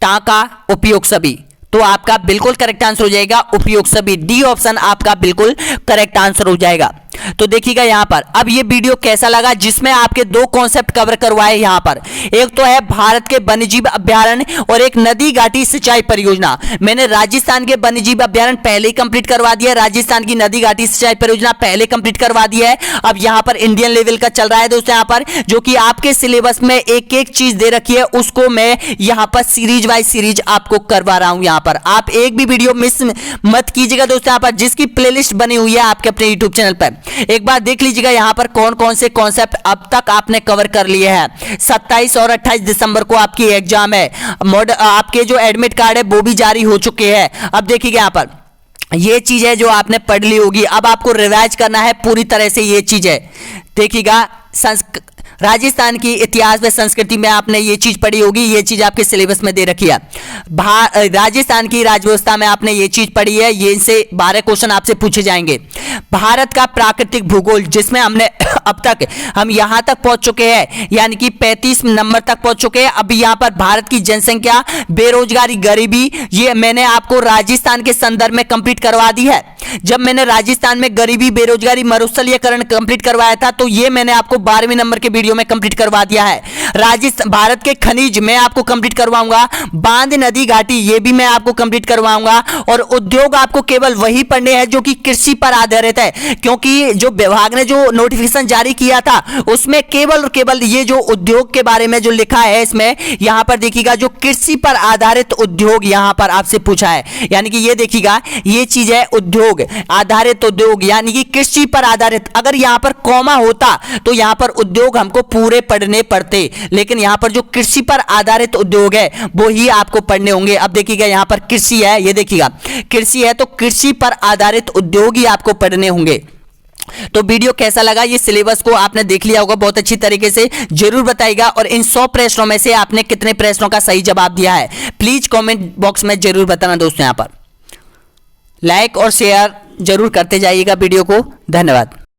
टांका, उपयोग सभी। तो आपका बिल्कुल करेक्ट आंसर हो जाएगा उपयोग सभी, डी ऑप्शन आपका बिल्कुल करेक्ट आंसर हो जाएगा। तो देखिएगा यहां पर अब ये वीडियो कैसा लगा, जिसमें आपके दो कॉन्सेप्ट कवर करवाए यहां पर, एक तो है भारत के वन्यजीव अभ्यारण्य और एक नदी घाटी सिंचाई परियोजना। मैंने राजस्थान के वन्यजीव अभ्यारण्य पहले ही कंप्लीट करवा दिया, राजस्थान की नदी घाटी सिंचाई परियोजना पहले कंप्लीट करवा दिया है। अब यहां पर इंडियन लेवल का चल रहा है दोस्तों, यहां पर जो कि आपके सिलेबस में एक एक चीज दे रखी है, उसको मैं यहां पर सीरीज वाइज सीरीज आपको करवा रहा हूं। यहां पर आप एक भी वीडियो मिस मत कीजिएगा दोस्तों, यहां पर जिसकी प्लेलिस्ट बनी हुई है आपके अपने यूट्यूब चैनल पर, एक बार देख लीजिएगा यहां पर कौन कौन से कॉन्सेप्ट अब तक आपने कवर कर लिए हैं। 27 और 28 दिसंबर को आपकी एग्जाम है, आपके जो एडमिट कार्ड है वो भी जारी हो चुके हैं। अब देखिएगा यहां पर ये चीज है जो आपने पढ़ ली होगी, अब आपको रिवाइज करना है पूरी तरह से। ये चीज है देखिएगा, राजस्थान की इतिहास व संस्कृति में आपने ये चीज पढ़ी होगी, ये चीज आपके सिलेबस में दे रखी है। राजस्थान की राजव्यवस्था में आपने ये चीज पढ़ी है, ये इनसे 12 क्वेश्चन आपसे पूछे जाएंगे। भारत का प्राकृतिक भूगोल, जिसमें हमने अब तक हम यहां तक पहुंच चुके हैं, यानी कि 35 नंबर तक पहुंच चुके हैं। अभी यहां पर भारत की जनसंख्या, बेरोजगारी, गरीबी, ये मैंने आपको राजस्थान के संदर्भ में कंप्लीट करवा दी है। जब मैंने राजस्थान में गरीबी, बेरोजगारी, मरुस्थलीकरण कंप्लीट करवाया था, तो ये मैंने आपको 12वें नंबर के वीडियो में कंप्लीट करवा दिया है। राजस्थान, भारत के खनिज मैं आपको कंप्लीट करवाऊंगा, बांध, नदी घाटी ये भी मैं आपको कंप्लीट करवाऊंगा, और उद्योग आपको केवल वही पढ़ने हैं जो कि कृषि पर आधारित है, क्योंकि जो विभाग ने जो नोटिफिकेशन जारी किया था उसमें केवल और केवल ये जो उद्योग के बारे में जो लिखा है, इसमें यहां पर देखिएगा जो कृषि पर आधारित उद्योग यहां पर आपसे पूछा है, यानी कि ये देखिएगा ये चीज है उद्योग आधारित उद्योग, यानी कि कृषि पर आधारित। अगर यहां पर कॉमा होता तो यहां पर उद्योग हमको पूरे पढ़ने पड़ते, लेकिन यहां पर जो कृषि पर आधारित उद्योग है वो ही आपको पढ़ने होंगे। अब देखिएगा यहां पर कृषि है, ये देखिएगा कृषि है, तो कृषि पर आधारित उद्योग ही आपको पढ़ने होंगे। तो वीडियो कैसा लगा, ये सिलेबस को आपने देख लिया होगा बहुत अच्छी तरीके से, जरूर बताइएगा। और इन 100 प्रश्नों में से आपने कितने प्रश्नों का सही जवाब दिया है प्लीज कमेंट बॉक्स में जरूर बताना दोस्तों। यहां पर लाइक और शेयर जरूर करते जाइएगा वीडियो को। धन्यवाद।